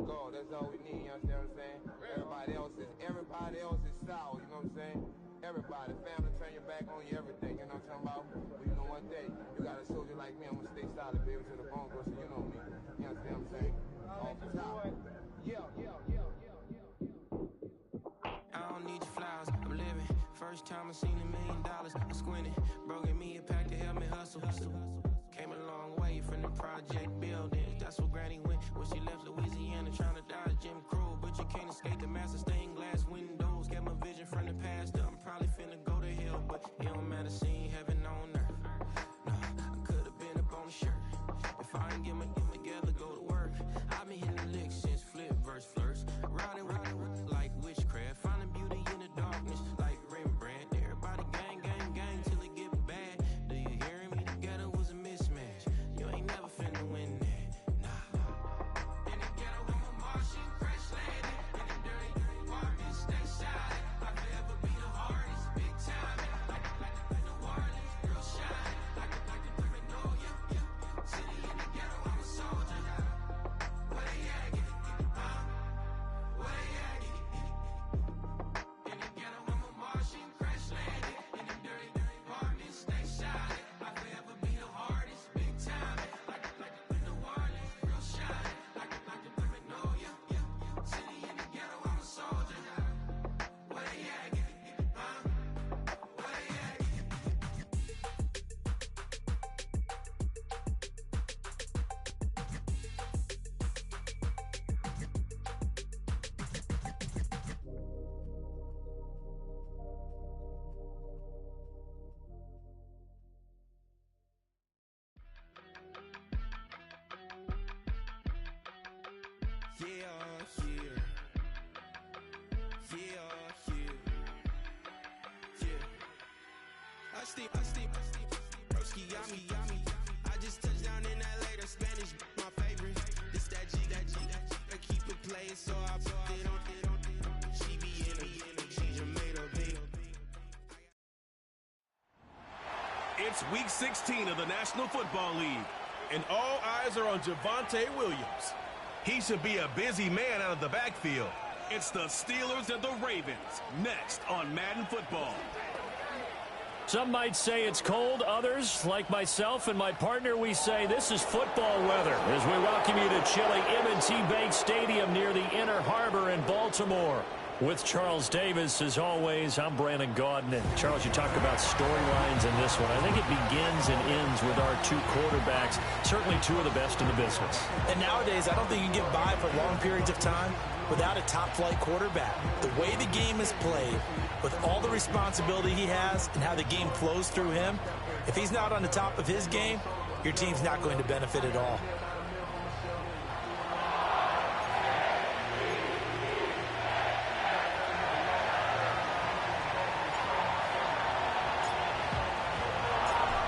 God. That's all we need, you understand what I'm saying? Everybody else is sour, you know what I'm saying? Everybody, family, turn your back on you, everything, you know what I'm talking about? But you know one day, you got a soldier like me, I'm gonna stay solid, baby, to the bone, bro, so you know me. You understand what I'm saying? Off the top. Yeah. I don't need your flowers, I'm living. First time I seen $1 million, I'm squinting. Bro, give me a pack to help me hustle. Came a long way from the project buildings. That's where Granny went when she left Louisiana, trying to dodge Jim Crow. But you can't escape the master stained glass windows. Got my vision from the past. I'm probably finna go to hell, but it don't matter, seeing heaven on earth. No, I could have been up on the shirt. If I ain't get my together, go to work. I've been hitting the licks since flip verse first. Riding like witchcraft, finding beauty in the darkness like Rembrandt. Everybody gang till it get bad. Do you hear me? Together was a mismatch. You ain't never finna win that. Nah. In the ghetto, I'm a Martian, crash landing. In the dirty apartment, stay shine. I forever be the hardest, big time. Like New Orleans, real shine. Like the criminal, yeah. City in the ghetto, I'm a soldier. Where they at? Get it, where they at? In the ghetto, I'm a Martian, crash landing. In the dirty apartment, stay shine. I forever be the hardest, big time. Like New Orleans, real shine. Like the criminal, yeah. City in the ghetto, I'm a soldier. Where they at? Where they at? I steam. Broski, yummy. I just touched down in LA, the Spanish, my favorite. This that G. I keep it playing, so I put it on. She be in it, she just made a big. It's week 16 of the National Football League, and all eyes are on Javonte Williams. He should be a busy man out of the backfield. It's the Steelers and the Ravens, next on Madden Football. Some might say it's cold. Others, like myself and my partner, we say this is football weather as we welcome you to chilly M&T Bank Stadium near the Inner Harbor in Baltimore. With Charles Davis, as always, I'm Brandon Gaudin. And Charles, you talk about storylines in this one. I think it begins and ends with our two quarterbacks, certainly two of the best in the business. And nowadays, I don't think you can get by for long periods of time without a top-flight quarterback. The way the game is played, with all the responsibility he has and how the game flows through him, if he's not on the top of his game, your team's not going to benefit at all.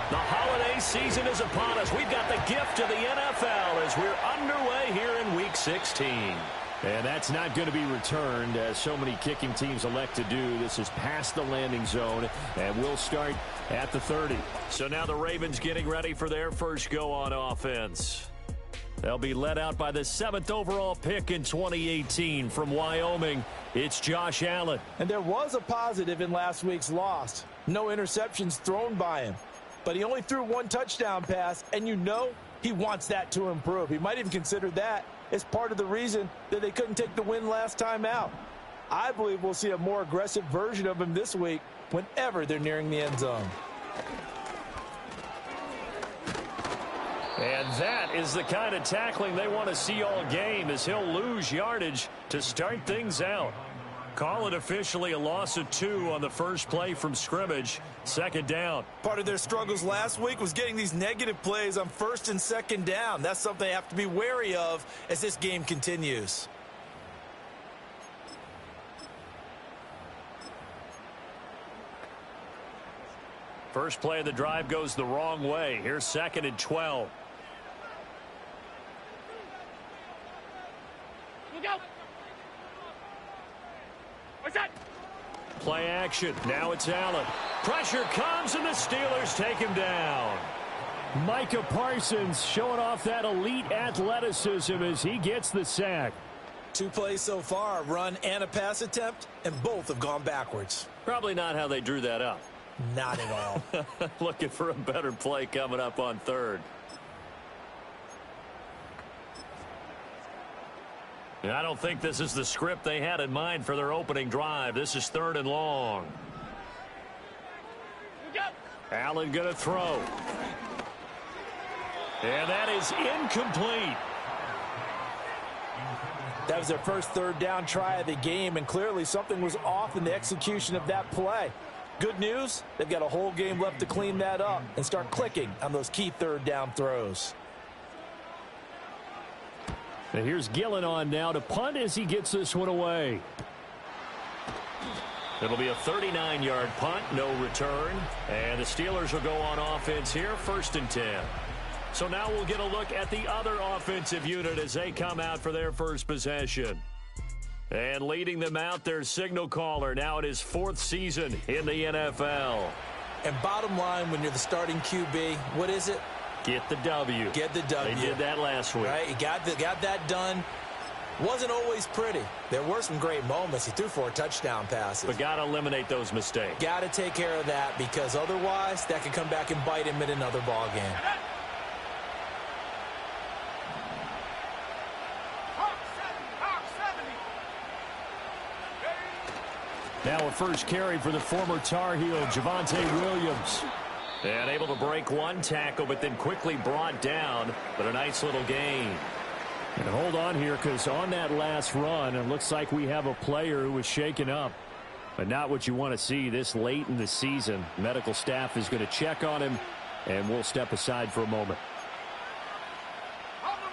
The holiday season is upon us. We've got the gift of the NFL as we're underway here in Week 16. And that's not going to be returned, as so many kicking teams elect to do. This is past the landing zone, and we'll start at the 30. So now the Ravens getting ready for their first go on offense. They'll be led out by the 7th overall pick in 2018 from Wyoming. It's Josh Allen. And there was a positive in last week's loss. No interceptions thrown by him. But he only threw one touchdown pass, and you know he wants that to improve. He might even consider that as part of the reason that they couldn't take the win last time out. I believe we'll see a more aggressive version of him this week whenever they're nearing the end zone. And that is the kind of tackling they want to see all game, as he'll lose yardage to start things out. Call it officially a loss of 2 on the first play from scrimmage. Second down. Part of their struggles last week was getting these negative plays on first and second down. That's something they have to be wary of as this game continues. First play of the drive goes the wrong way. Here's 2nd and 12. Look out! What's that? Play action. Now it's Allen. Pressure comes, and the Steelers take him down. Micah Parsons showing off that elite athleticism as he gets the sack. 2 plays so far, a run and a pass attempt, and both have gone backwards. Probably not how they drew that up. Not at all. Looking for a better play coming up on third. And I don't think this is the script they had in mind for their opening drive. This is 3rd and long. Allen going to throw. And that is incomplete. That was their first 3rd down try of the game, and clearly something was off in the execution of that play. Good news, they've got a whole game left to clean that up and start clicking on those key 3rd down throws. And here's Gillen on now to punt as he gets this one away. It'll be a 39-yard punt, no return. And the Steelers will go on offense here, 1st and 10. So now we'll get a look at the other offensive unit as they come out for their first possession. And leading them out, their signal caller, now in his 4th season in the NFL. And bottom line, when you're the starting QB, what is it? Get the W. Get the W. They did that last week. Right, he got that done. Wasn't always pretty. There were some great moments. He threw 4 touchdown passes. But got to eliminate those mistakes. Got to take care of that, because otherwise that could come back and bite him in another ball game. Now a first carry for the former Tar Heel, Javonte Williams. And able to break 1 tackle, but then quickly brought down. But a nice little gain. And hold on here, because on that last run, it looks like we have a player who was shaken up. But not what you want to see this late in the season. Medical staff is going to check on him, and we'll step aside for a moment.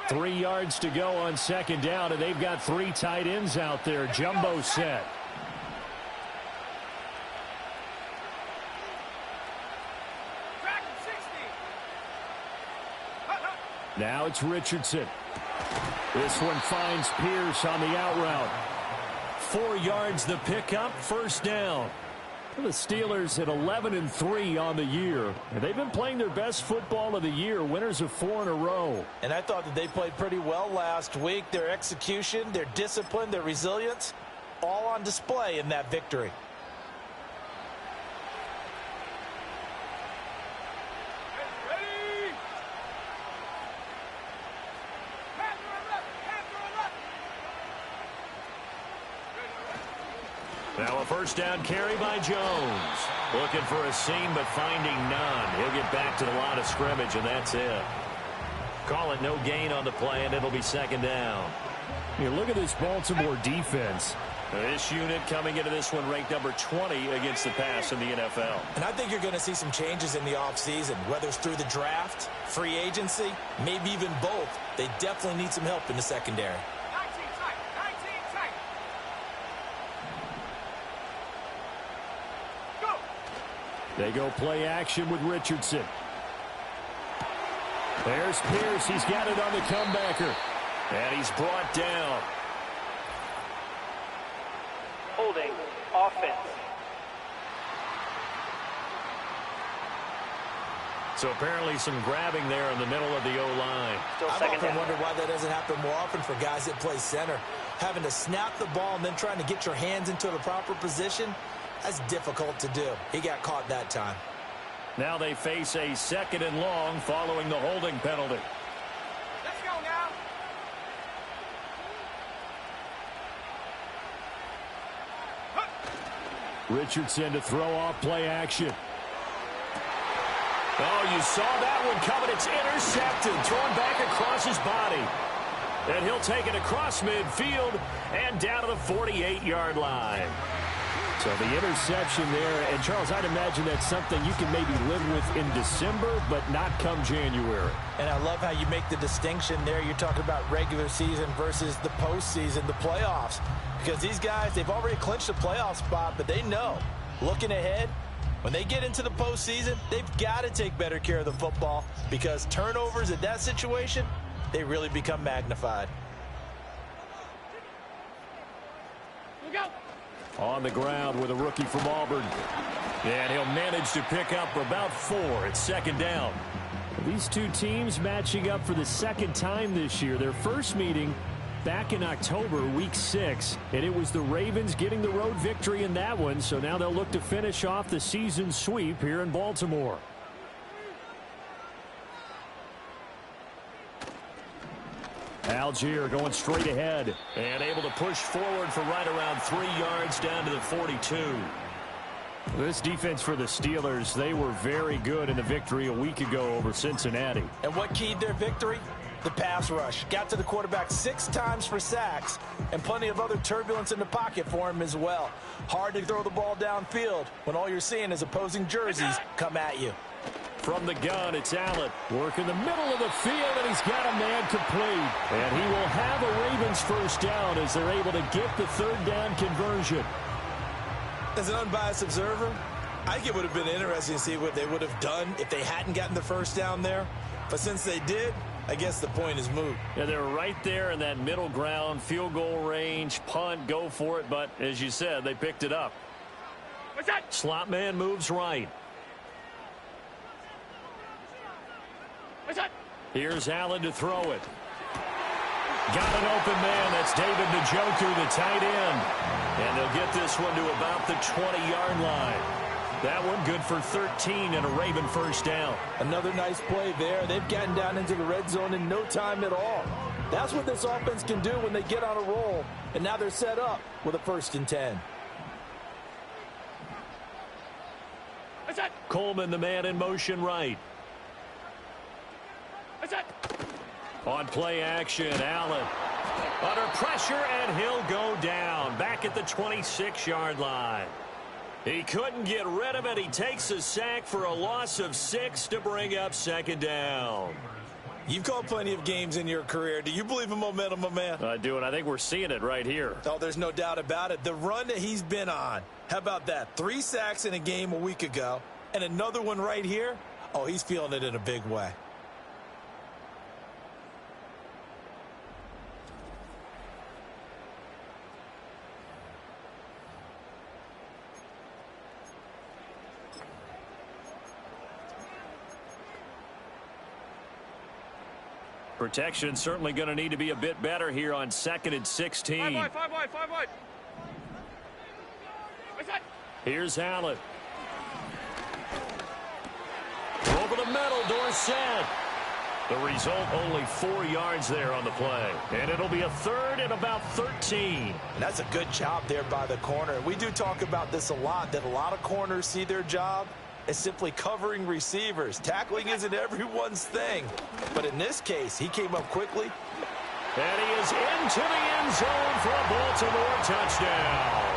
3 yards to go on 2nd down, and they've got 3 tight ends out there. Jumbo set. Now it's Richardson. This one finds Pierce on the out route. 4 yards the pickup, 1st down. The Steelers at 11-3 on the year. And they've been playing their best football of the year, winners of 4 in a row. And I thought that they played pretty well last week. Their execution, their discipline, their resilience, all on display in that victory. Now a 1st down carry by Jones. Looking for a seam, but finding none. He'll get back to the line of scrimmage, and that's it. Call it no gain on the play, and it'll be 2nd down. You look at this Baltimore defense. This unit coming into this one ranked number 20 against the pass in the NFL. And I think you're going to see some changes in the offseason, whether it's through the draft, free agency, maybe even both. They definitely need some help in the secondary. They go play action with Richardson. There's Pierce. He's got it on the comebacker. And he's brought down. Holding offense. So apparently some grabbing there in the middle of the O-line. I've often wondered why that doesn't happen more often for guys that play center. Having to snap the ball and then trying to get your hands into the proper position, that's difficult to do. He got caught that time. Now they face a 2nd and long following the holding penalty. Let's go now. Richardson to throw off play action. Oh, you saw that one coming. It's intercepted. Thrown back across his body. And he'll take it across midfield and down to the 48-yard line. So the interception there, and Charles, I'd imagine that's something you can maybe live with in December, but not come January. And I love how you make the distinction there. You're talking about regular season versus the postseason, the playoffs. Because these guys, they've already clinched a playoff spot, but they know, looking ahead, when they get into the postseason, they've got to take better care of the football, because turnovers in that situation, they really become magnified. On the ground with a rookie from Auburn. And he'll manage to pick up about 4 at 2nd down. These two teams matching up for the 2nd time this year. Their first meeting back in October, week 6, and it was the Ravens getting the road victory in that one, so now they'll look to finish off the season sweep here in Baltimore. Algier going straight ahead and able to push forward for right around 3 yards down to the 42. This defense for the Steelers, they were very good in the victory a week ago over Cincinnati. And what keyed their victory? The pass rush. Got to the quarterback 6 times for sacks and plenty of other turbulence in the pocket for him as well. Hard to throw the ball downfield when all you're seeing is opposing jerseys come at you. From the gun, it's Allen. Work in the middle of the field, and he's got a man complete. And he will have a Ravens first down as they're able to get the 3rd down conversion. As an unbiased observer, I think it would have been interesting to see what they would have done if they hadn't gotten the first down there. But since they did, I guess the point is moot. Yeah, they're right there in that middle ground, field goal range, punt, go for it. But as you said, they picked it up. What's that? Slot man moves right. What's that? Here's Allen to throw it. Got an open man. That's David Njoku, the tight end. And they'll get this one to about the 20-yard line. That one good for 13 and a Raven first down. Another nice play there. They've gotten down into the red zone in no time at all. That's what this offense can do when they get on a roll. And now they're set up with a 1st and 10. What's that? Coleman, the man in motion right. What's that? On play action, Allen. Under pressure, and he'll go down. Back at the 26-yard line. He couldn't get rid of it. He takes a sack for a loss of 6 to bring up 2nd down. You've called plenty of games in your career. Do you believe in momentum, my man? I do, and I think we're seeing it right here. Oh, there's no doubt about it. The run that he's been on. How about that? 3 sacks in a game a week ago, and another one right here. Oh, he's feeling it in a big way. Protection certainly going to need to be a bit better here on 2nd and 16. 5 wide, 5 wide, 5 wide. What's that? Here's Allen. Over the middle, Dorsett. The result, only 4 yards there on the play. And it'll be a 3rd and about 13. And that's a good job there by the corner. We do talk about this a lot, that a lot of corners see their job as simply covering receivers. Tackling isn't everyone's thing. But in this case, he came up quickly. And he is into the end zone for a Baltimore touchdown.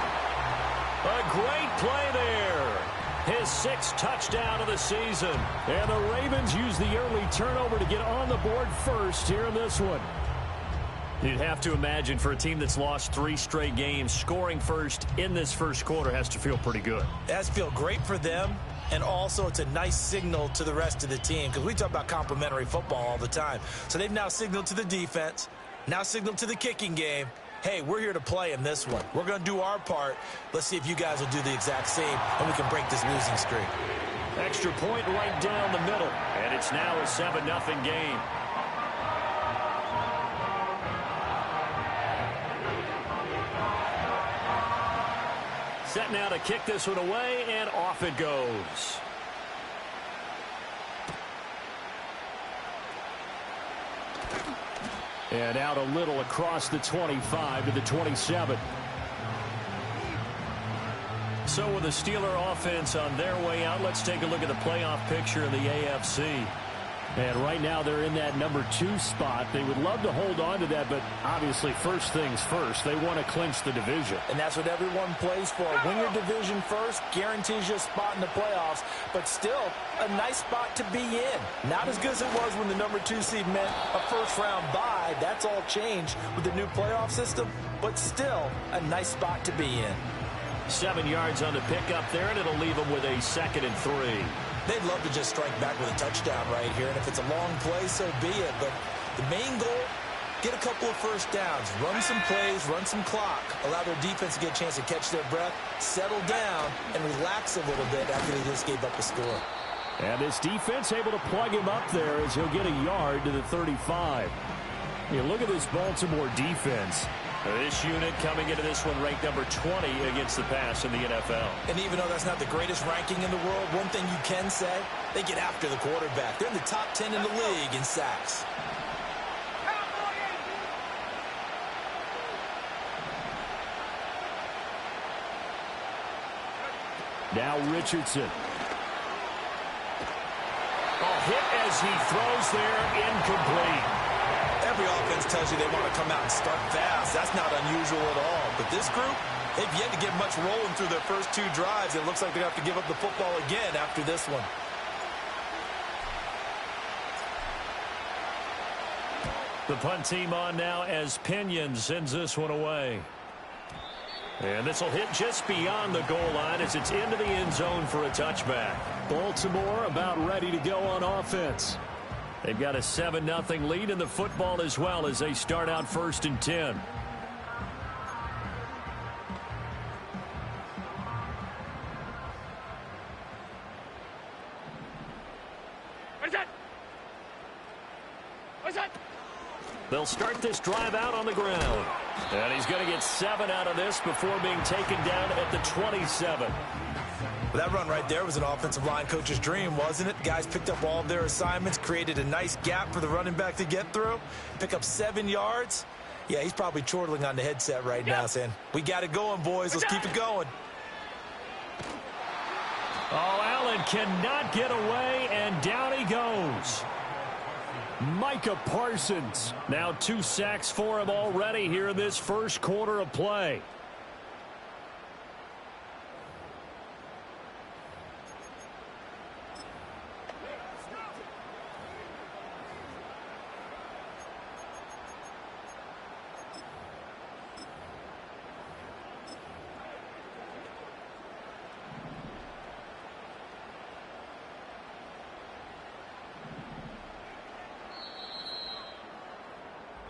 A great play there. His 6th touchdown of the season. And the Ravens use the early turnover to get on the board first here in this one. You'd have to imagine for a team that's lost 3 straight games, scoring first in this first quarter has to feel pretty good. It has to feel great for them. And also, it's a nice signal to the rest of the team because we talk about complimentary football all the time. So they've now signaled to the defense, now signaled to the kicking game, hey, we're here to play in this one. We're going to do our part. Let's see if you guys will do the exact same, and we can break this losing streak. Extra point right down the middle, and it's now a 7-0 game. Set now to kick this one away, and off it goes. And out a little across the 25 to the 27. So with the Steeler offense on their way out, let's take a look at the playoff picture in the AFC. And right now they're in that number 2 spot. They would love to hold on to that, but obviously first things first. They want to clinch the division. And that's what everyone plays for. Win your division first, guarantees you a spot in the playoffs, but still a nice spot to be in. Not as good as it was when the number 2 seed meant a first-round bye. That's all changed with the new playoff system, but still a nice spot to be in. 7 yards on the pickup there, and it'll leave them with a 2nd and 3. They'd love to just strike back with a touchdown right here, and if it's a long play, so be it. But the main goal, get a couple of first downs, run some plays, run some clock, allow their defense to get a chance to catch their breath, settle down, and relax a little bit after they just gave up a score. And this defense able to plug him up there as he'll get a yard to the 35. You look at this Baltimore defense. This unit coming into this one ranked number 20 against the pass in the NFL. And even though that's not the greatest ranking in the world, one thing you can say, they get after the quarterback. They're in the top 10 in the league in sacks. Now Richardson. Hit as he throws there, incomplete. Every offense tells you they want to come out and start fast. That's not unusual at all. But this group, they've yet to get much rolling through their first 2 drives. It looks like they have to give up the football again after this one. The punt team on now as Pinion sends this one away. And this will hit just beyond the goal line as it's into the end zone for a touchback. Baltimore about ready to go on offense. They've got a 7-0 lead in the football as well as they start out 1st and 10. They'll start this drive out on the ground. And he's going to get 7 out of this before being taken down at the 27. Well, that run right there was an offensive line coach's dream, wasn't it? Guys picked up all of their assignments, created a nice gap for the running back to get through, pick up 7 yards. Yeah, he's probably chortling on the headset right now saying, we got it going, boys. Let's keep it going. Oh, Allen cannot get away, and down he goes. Micah Parsons. Now 2 sacks for him already here in this first quarter of play.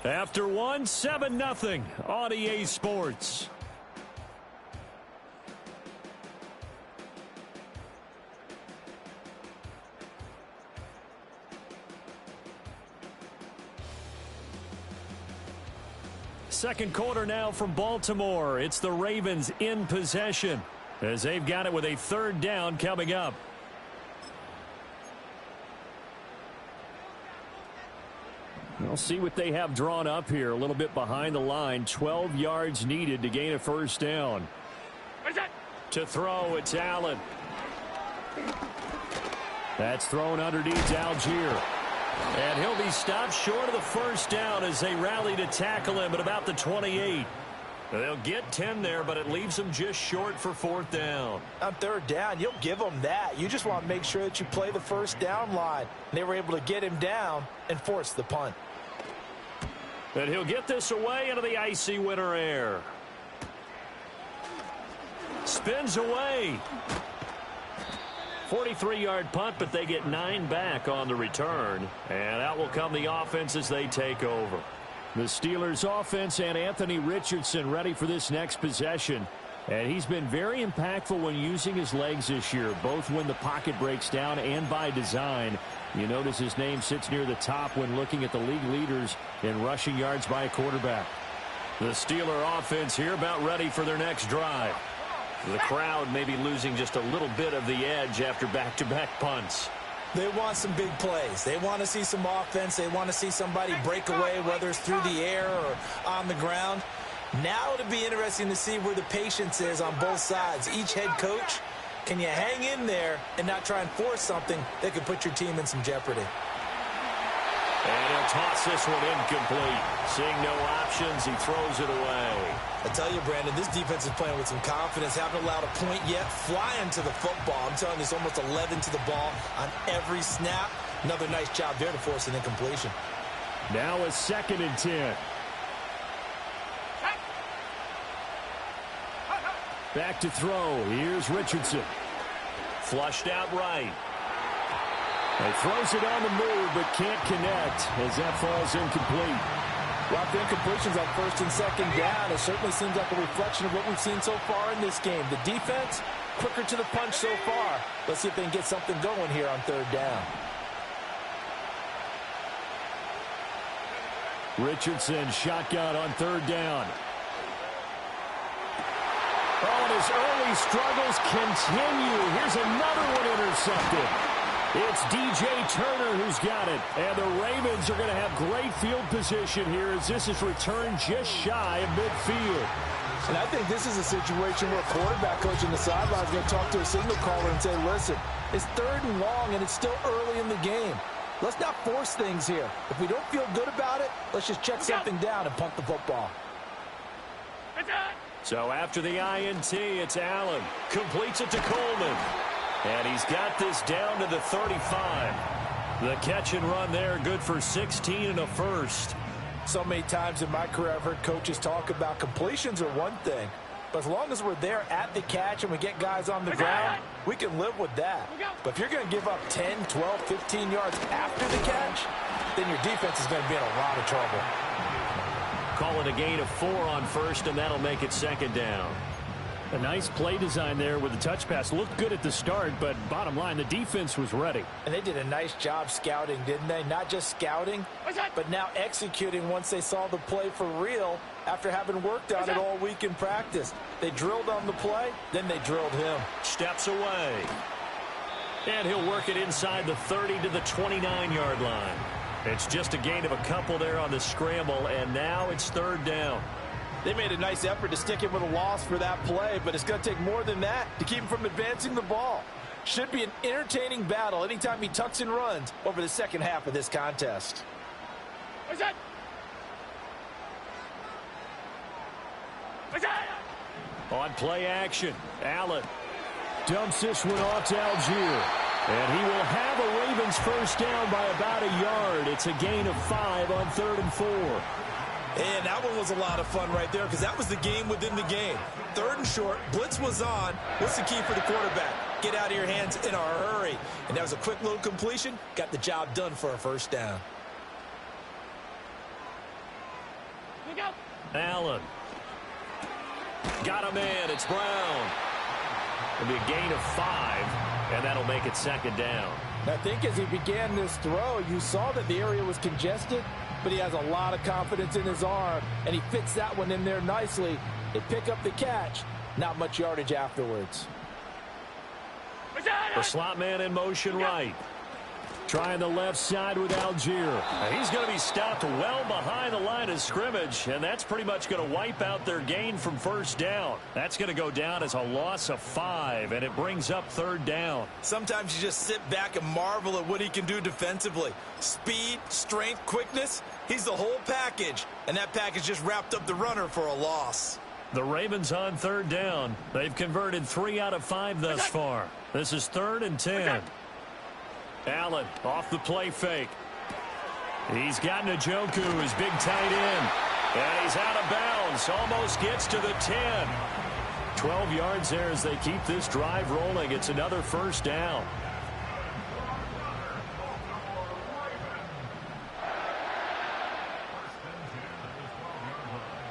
After 1, 7-0 on EA Sports. Second quarter now from Baltimore. It's the Ravens in possession as they've got it with a 3rd down coming up. We'll see what they have drawn up here. A little bit behind the line. 12 yards needed to gain a 1st down. To throw, it's Allen. That's thrown underneath Algier. And he'll be stopped short of the 1st down as they rally to tackle him at about the 28. They'll get 10 there, but it leaves them just short for 4th down. On 3rd down, you'll give them that. You just want to make sure that you play the 1st down line. They were able to get him down and force the punt. And he'll get this away into the icy winter air. Spins away. 43-yard punt, but they get 9 back on the return. And out will come the offense as they take over. The Steelers offense and Anthony Richardson ready for this next possession. And he's been very impactful when using his legs this year, both when the pocket breaks down and by design. You notice his name sits near the top when looking at the league leaders in rushing yards by a quarterback. The Steeler offense here about ready for their next drive. The crowd may be losing just a little bit of the edge after back-to-back punts. They want some big plays. They want to see some offense. They want to see somebody break away, whether it's through the air or on the ground. Now it'll be interesting to see where the patience is on both sides. Each head coach, can you hang in there and not try and force something that could put your team in some jeopardy? And he'll toss this one incomplete. Seeing no options, he throws it away. I tell you, Brandon, this defense is playing with some confidence. Haven't allowed a point yet. Flying to the football. I'm telling you, it's almost 11 to the ball on every snap. Another nice job there to force an incompletion. Now a 2nd and 10. Back to throw. Here's Richardson. Flushed out right. He throws it on the move, but can't connect as that falls incomplete. Well, the incompletions on 1st and 2nd down, it certainly seems like a reflection of what we've seen so far in this game. The defense, quicker to the punch so far. Let's see if they can get something going here on 3rd down. Richardson shotgun on third down. Oh, and his early struggles continue. Here's another one intercepted. It's DJ Turner who's got it. And the Ravens are going to have great field position here as this is returned just shy of midfield. And I think this is a situation where a quarterback coach in the sideline is going to talk to a signal caller and say, listen, it's 3rd and long and it's still early in the game. Let's not force things here. If we don't feel good about it, let's just check something down and punt the football. So after the INT, it's Allen. Completes it to Coleman. And he's got this down to the 35. The catch and run there, good for 16 and a first. So many times in my career, I've heard coaches talk about completions are one thing. But as long as we're there at the catch and we get guys on the ground, we can live with that. But if you're going to give up 10, 12, 15 yards after the catch, then your defense is going to be in a lot of trouble. Call it a gain of 4 on first, and that'll make it 2nd down. A nice play design there with the touch pass. Looked good at the start, but bottom line, the defense was ready. And they did a nice job scouting, didn't they? Not just scouting, but now executing once they saw the play for real after having worked on it all week in practice. They drilled on the play, then they drilled him. Steps away. And he'll work it inside the 30 to the 29-yard line. It's just a gain of a couple there on the scramble, and now it's 3rd down. They made a nice effort to stick him with a loss for that play, but it's going to take more than that to keep him from advancing the ball. Should be an entertaining battle anytime he tucks and runs over the second half of this contest. On play action, Allen Dumps this one off to Algier. And he will have a Ravens first down by about a yard. It's a gain of 5 on 3rd and 4. And that one was a lot of fun right there because that was the game within the game. 3rd and short, blitz was on. What's the key for the quarterback? Get out of your hands in a hurry. And that was a quick little completion. Got the job done for a first down. Allen. Got a man. It's Brown. It'll be a gain of 5, and that'll make it 2nd down. I think as he began this throw, you saw that the area was congested, but he has a lot of confidence in his arm, and he fits that one in there nicely. They pick up the catch. Not much yardage afterwards. The slot man in motion right. Trying the left side with Algier. He's going to be stopped well behind the line of scrimmage, and that's pretty much going to wipe out their gain from first down. That's going to go down as a loss of 5, and it brings up 3rd down. Sometimes you just sit back and marvel at what he can do defensively. Speed, strength, quickness, he's the whole package, and that package just wrapped up the runner for a loss. The Ravens on 3rd down. They've converted 3 out of 5 thus far. This is 3rd and 10. Allen off the play fake. He's got Njoku, his big tight end. And he's out of bounds. Almost gets to the 10. 12 yards there as they keep this drive rolling. It's another first down.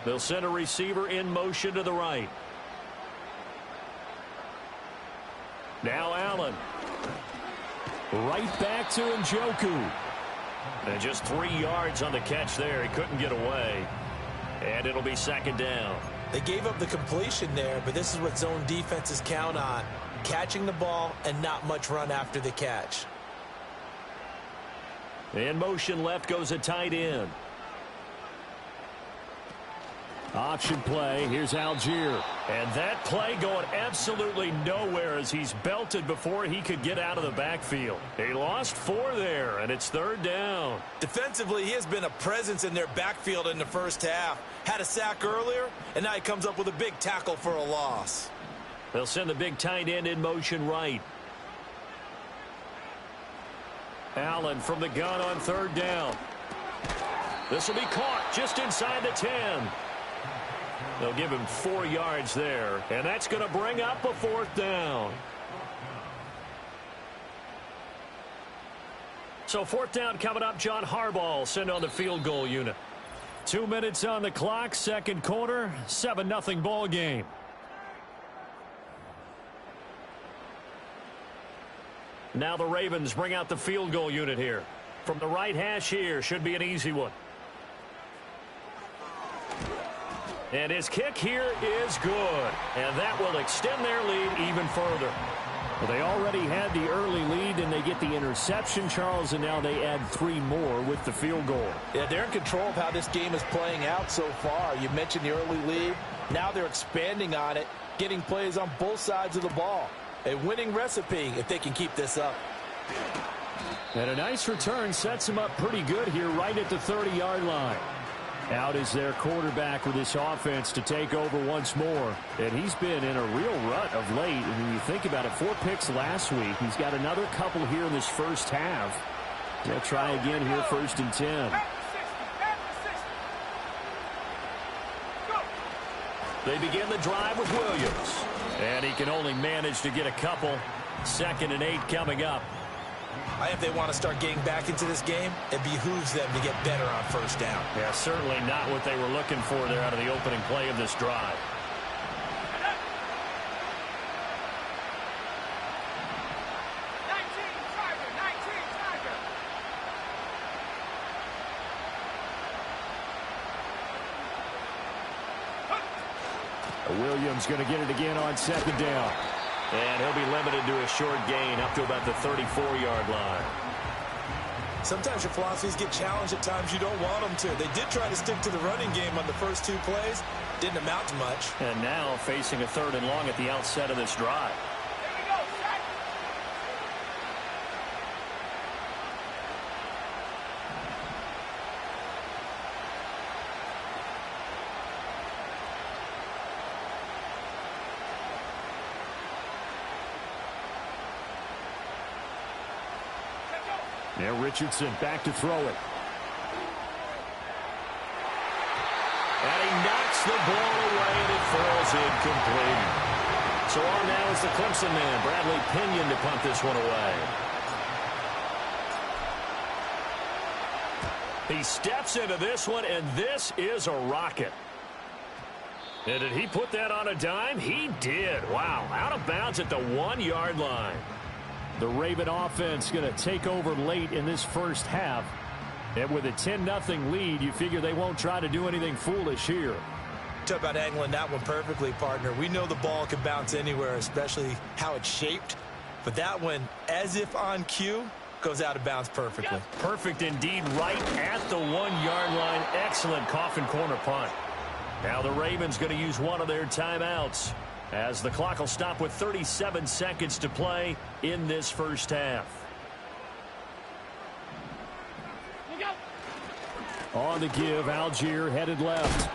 They'll send a receiver in motion to the right. Now Allen. Right back to Njoku. And just 3 yards on the catch there. He couldn't get away. And it'll be 2nd down. They gave up the completion there, but this is what zone defenses count on. Catching the ball and not much run after the catch. In motion left goes a tight end. Option play. Here's Algier. And that play going absolutely nowhere as he's belted before he could get out of the backfield. He lost 4 there, and it's 3rd down. Defensively, he has been a presence in their backfield in the first half. Had a sack earlier, and now he comes up with a big tackle for a loss. They'll send the big tight end in motion right. Allen from the gun on 3rd down. This will be caught just inside the 10. They'll give him 4 yards there, and that's going to bring up a 4th down. So 4th down coming up. John Harbaugh will send on the field goal unit. 2 minutes on the clock, 2nd quarter, 7-0 ball game. Now the Ravens bring out the field goal unit here. From the right hash here, should be an easy one. And his kick here is good. And that will extend their lead even further. Well, they already had the early lead, and they get the interception, Charles, and now they add 3 more with the field goal. Yeah, they're in control of how this game is playing out so far. You mentioned the early lead. Now they're expanding on it, getting plays on both sides of the ball. A winning recipe if they can keep this up. And a nice return sets them up pretty good here right at the 30-yard line. Out is their quarterback with this offense to take over once more. And he's been in a real rut of late. And when you think about it, 4 picks last week. He's got another couple here in this first half. They'll try again here, 1st and 10. They begin the drive with Williams. And he can only manage to get a couple. 2nd and 8 coming up. If they want to start getting back into this game, it behooves them to get better on 1st down. Yeah, certainly not what they were looking for there out of the opening play of this drive. Williams going to get it again on 2nd down. And he'll be limited to a short gain up to about the 34-yard line. Sometimes your philosophies get challenged at times you don't want them to. They did try to stick to the running game on the first 2 plays. Didn't amount to much. And now facing a 3rd and long at the outset of this drive. Now Richardson back to throw it. And he knocks the ball away, and it falls incomplete. So on now is the Clemson man, Bradley Pinion, to punt this one away. He steps into this one, and this is a rocket. And did he put that on a dime? He did. Wow, out of bounds at the 1-yard line. The Raven offense going to take over late in this first half. And with a 10-0 lead, you figure they won't try to do anything foolish here. Talk about angling that one perfectly, partner. We know the ball can bounce anywhere, especially how it's shaped. But that one, as if on cue, goes out of bounds perfectly. Perfect indeed, right at the 1-yard line. Excellent coffin corner punt. Now the Ravens going to use one of their timeouts, as the clock will stop with 37 seconds to play in this first half. On the give, Algier headed left.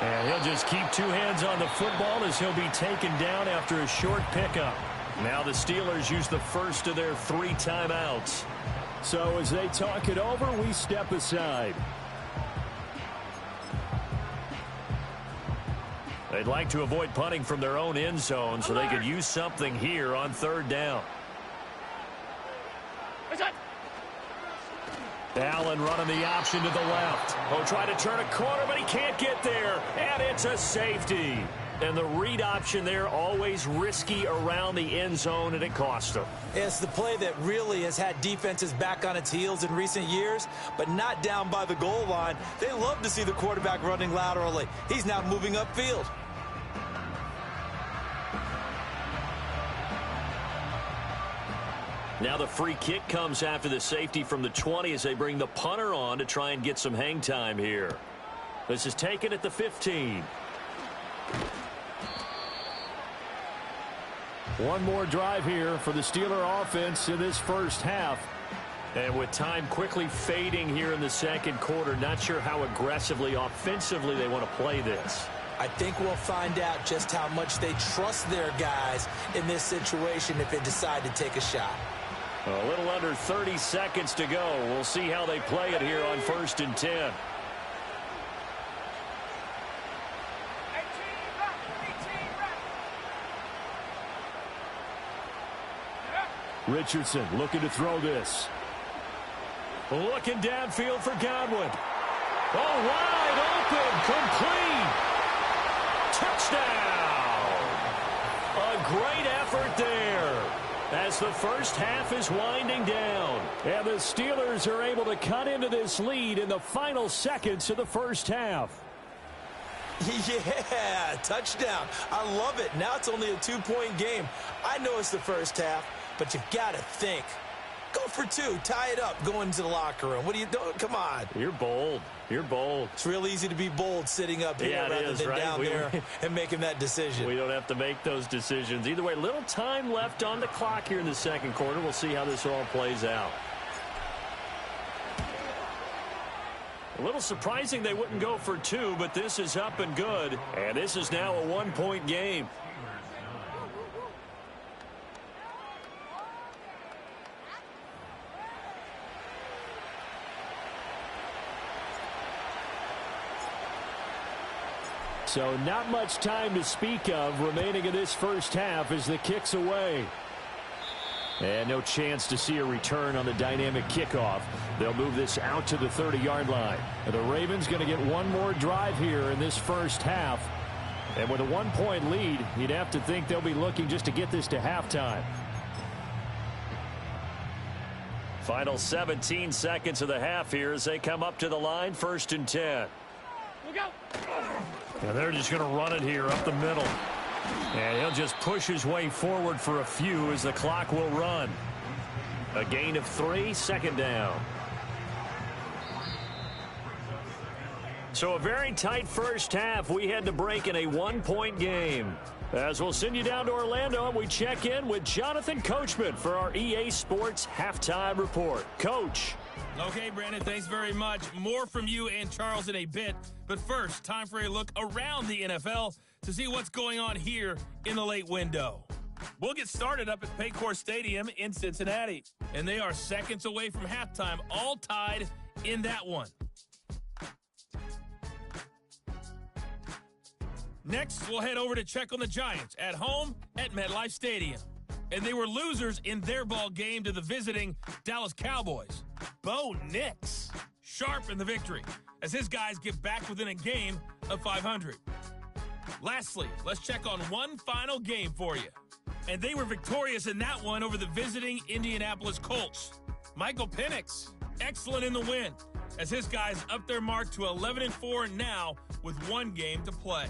And he'll just keep 2 hands on the football as he'll be taken down after a short pickup. Now the Steelers use the first of their 3 timeouts. So as they talk it over, we step aside. They'd like to avoid punting from their own end zone so they could use something here on 3rd down. Allen running the option to the left. Oh, try to turn a corner, but he can't get there. And it's a safety. And the read option there, always risky around the end zone, and it cost them. It's the play that really has had defenses back on its heels in recent years, but not down by the goal line. They love to see the quarterback running laterally. He's now moving upfield. Now the free kick comes after the safety from the 20 as they bring the punter on to try and get some hang time here. This is taken at the 15. One more drive here for the Steeler offense in this first half. And with time quickly fading here in the 2nd quarter, not sure how aggressively, offensively they want to play this. I think we'll find out just how much they trust their guys in this situation if they decide to take a shot. A little under 30 seconds to go. We'll see how they play it here on 1st and 10. Richardson looking to throw this. Looking downfield for Godwin. Oh, wide open, complete. Touchdown. A great effort there as the first half is winding down. And the Steelers are able to cut into this lead in the final seconds of the first half. Yeah, touchdown. I love it. Now it's only a 2-point game. I know it's the first half, but you got to think. Go for 2. Tie it up. Go into the locker room. What are you doing? Come on. You're bold. You're bold. It's real easy to be bold sitting up here rather than right? down there and making that decision. We don't have to make those decisions. Either way, little time left on the clock here in the second quarter. We'll see how this all plays out. A little surprising they wouldn't go for 2, but this is up and good. And this is now a 1-point game. So not much time to speak of remaining in this first half as the kick's away. And no chance to see a return on the dynamic kickoff. They'll move this out to the 30-yard line. The Ravens going to get one more drive here in this first half. And with a 1-point lead, you'd have to think they'll be looking just to get this to halftime. Final 17 seconds of the half here as they come up to the line, 1st and 10. Look out! And they're just going to run it here up the middle. And he'll just push his way forward for a few as the clock will run. A gain of 3, 2nd down. So a very tight first half. We had to break in a 1-point game. As we'll send you down to Orlando, and we check in with Jonathan Coachman for our EA Sports Halftime Report. Coach. Okay, Brandon, thanks very much. More from you and Charles in a bit. But first, time for a look around the NFL to see what's going on here in the late window. We'll get started up at Paycor Stadium in Cincinnati. And they are seconds away from halftime, all tied in that one. Next, we'll head over to check on the Giants at home at MetLife Stadium. And they were losers in their ball game to the visiting Dallas Cowboys. Bo Nix, sharp in the victory, as his guys get back within a game of 500. Lastly, let's check on one final game for you. And they were victorious in that one over the visiting Indianapolis Colts. Michael Penix, excellent in the win, as his guys up their mark to 11-4 now with one game to play.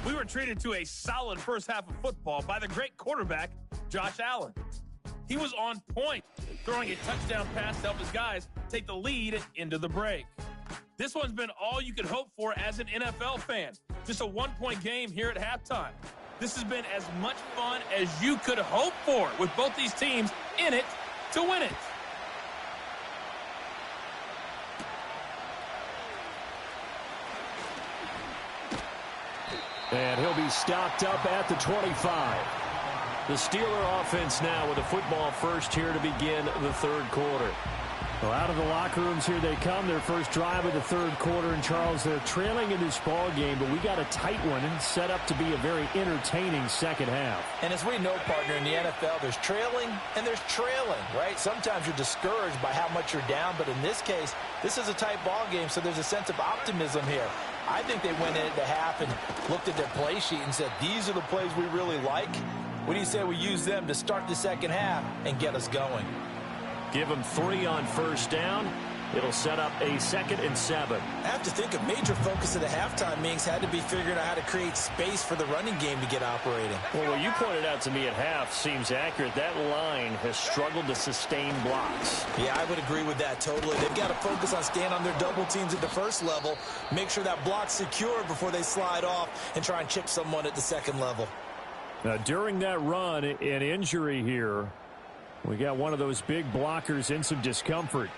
We were treated to a solid first half of football by the great quarterback, Josh Allen. He was on point, throwing a touchdown pass to help his guys take the lead into the break. This one's been all you could hope for as an NFL fan. Just a 1-point game here at halftime. This has been as much fun as you could hope for, with both these teams in it to win it. And he'll be stopped up at the 25. The Steeler offense now with a football first here to begin the third quarter. Well, out of the locker rooms here they come. Their first drive of the third quarter. And, Charles, they're trailing in this ball game, but we got a tight one and set up to be a very entertaining second half. And as we know, partner, in the NFL, there's trailing and there's trailing, right? Sometimes you're discouraged by how much you're down, but in this case, this is a tight ball game, so there's a sense of optimism here. I think they went into half and looked at their play sheet and said, these are the plays we really like. What do you say we use them to start the second half and get us going? Give them 3 on first down. It'll set up a 2nd and 7. I have to think a major focus of the halftime meetings had to be figuring out how to create space for the running game to get operating. Well, what you pointed out to me at half seems accurate. That line has struggled to sustain blocks. Yeah, I would agree with that totally. They've got to focus on staying on their double teams at the first level, make sure that block's secure before they slide off and try and chip someone at the second level. Now, during that run, an injury here. We got one of those big blockers in some discomfort.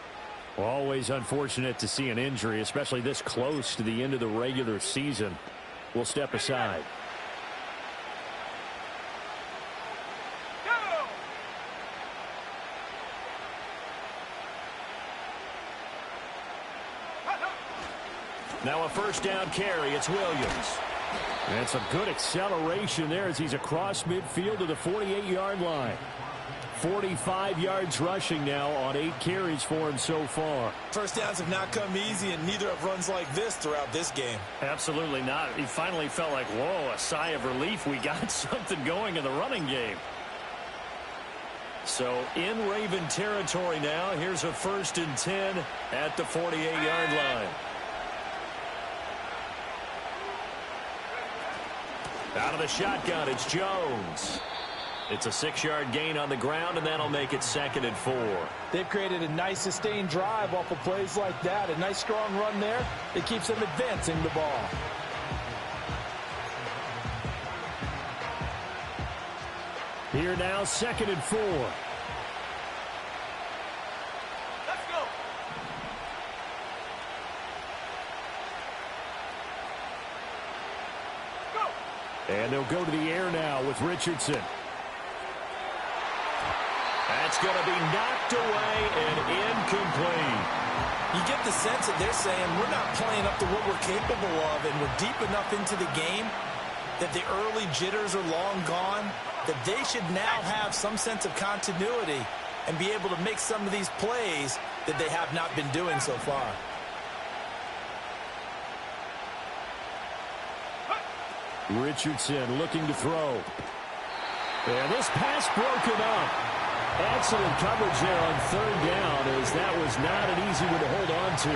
Always unfortunate to see an injury, especially this close to the end of the regular season. We'll step aside. Go! Now a first down carry. It's Williams. And some good acceleration there as he's across midfield to the 48-yard line. 45 yards rushing now on 8 carries for him so far. First downs have not come easy, and neither have runs like this throughout this game. Absolutely not. He finally felt like, whoa, a sigh of relief. We got something going in the running game. So in Raven territory now. Here's a 1st and 10 at the 48-yard line. Out of the shotgun, it's Jones. It's a 6-yard gain on the ground, and that'll make it 2nd and 4. They've created a nice sustained drive off of plays like that. A nice strong run there. It keeps them advancing the ball. Here now, 2nd and 4. Let's go. Go. And they'll go to the air now with Richardson. That's going to be knocked away and incomplete. You get the sense that they're saying we're not playing up to what we're capable of, and we're deep enough into the game that the early jitters are long gone, that they should now have some sense of continuity and be able to make some of these plays that they have not been doing so far. Richardson looking to throw. And this pass broken up. Excellent coverage there on 3rd down, as that was not an easy one to hold on to.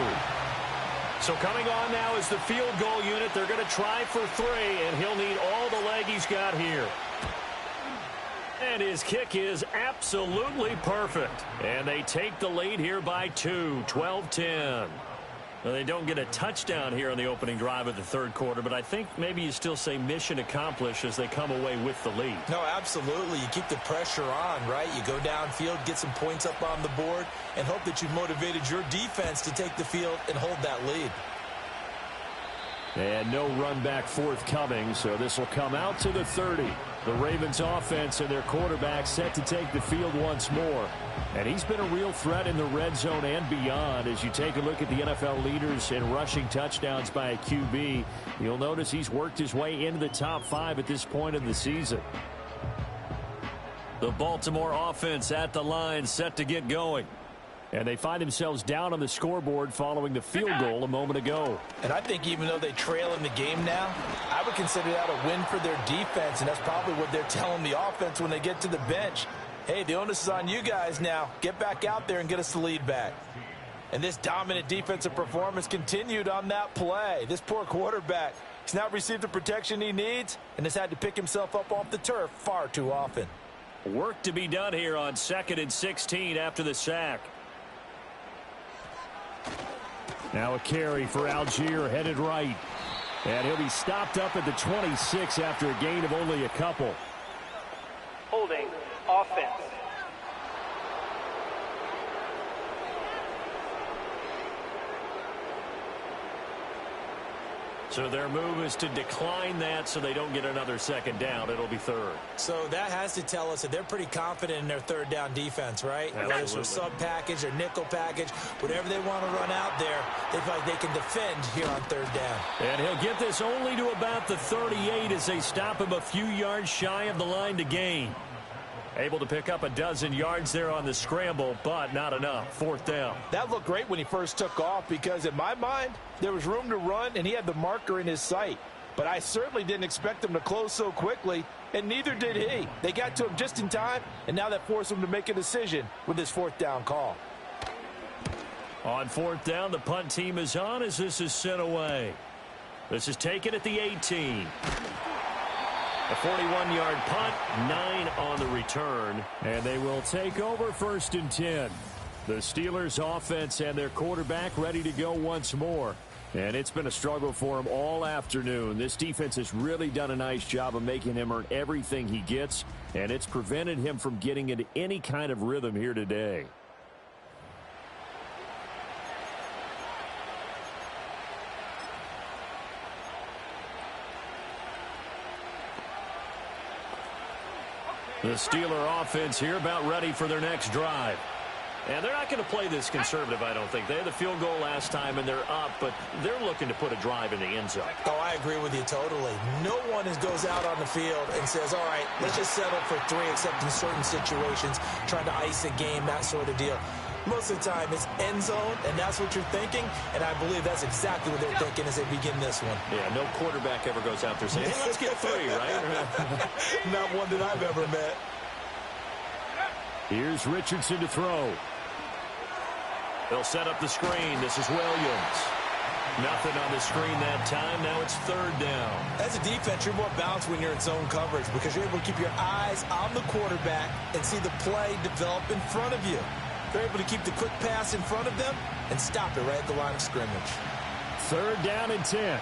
So coming on now is the field goal unit. They're going to try for 3, and he'll need all the leg he's got here. And his kick is absolutely perfect. And they take the lead here by 2, 12-10. Well, they don't get a touchdown here on the opening drive of the 3rd quarter, but I think maybe you still say mission accomplished as they come away with the lead. No, absolutely. You keep the pressure on, right? You go downfield, get some points up on the board, and hope that you've motivated your defense to take the field and hold that lead. And no run back forthcoming, so this will come out to the 30. The Ravens offense and their quarterback set to take the field once more. And he's been a real threat in the red zone and beyond. As you take a look at the NFL leaders in rushing touchdowns by a QB, you'll notice he's worked his way into the top 5 at this point of the season. The Baltimore offense at the line, set to get going. And they find themselves down on the scoreboard following the field goal a moment ago. And I think even though they trail in the game now, I would consider that a win for their defense, and that's probably what they're telling the offense when they get to the bench. Hey, the onus is on you guys now. Get back out there and get us the lead back. And this dominant defensive performance continued on that play. This poor quarterback, he's not received the protection he needs and has had to pick himself up off the turf far too often. Work to be done here on 2nd and 16 after the sack. Now a carry for Algier, headed right. And he'll be stopped up at the 26 after a gain of only a couple. Holding. Offense. So their move is to decline that so they don't get another 2nd down. It'll be 3rd. So that has to tell us that they're pretty confident in their 3rd down defense, right? Absolutely. Whether it's their sub package or nickel package, whatever they want to run out there, they feel like they can defend here on 3rd down. And he'll get this only to about the 38 as they stop him a few yards shy of the line to gain. Able to pick up a dozen yards there on the scramble, but not enough. 4th down. That looked great when he first took off because in my mind, there was room to run and he had the marker in his sight. But I certainly didn't expect him to close so quickly, and neither did he. They got to him just in time, and now that forced him to make a decision with his 4th down call. On 4th down, the punt team is on as this is sent away. This is taken at the 18. A 41-yard punt, 9 on the return, and they will take over 1st and 10. The Steelers offense and their quarterback ready to go once more. And it's been a struggle for him all afternoon. This defense has really done a nice job of making him earn everything he gets, and it's prevented him from getting into any kind of rhythm here today. The Steeler offense here about ready for their next drive. And they're not going to play this conservative, I don't think. They had the field goal last time, and they're up, but they're looking to put a drive in the end zone. Oh, I agree with you totally. No one goes out on the field and says, all right, let's just settle for 3, except in certain situations, trying to ice a game, that sort of deal. Most of the time, it's end zone, and that's what you're thinking, and I believe that's exactly what they're thinking as they begin this one. Yeah, no quarterback ever goes out there saying, hey, let's get 3, right? Not one that I've ever met. Here's Richardson to throw. They'll set up the screen. This is Williams. Nothing on the screen that time. Now it's third down. As a defense, you're more balanced when you're in zone coverage because you're able to keep your eyes on the quarterback and see the play develop in front of you. They're able to keep the quick pass in front of them and stop it right at the line of scrimmage. Third down and 10.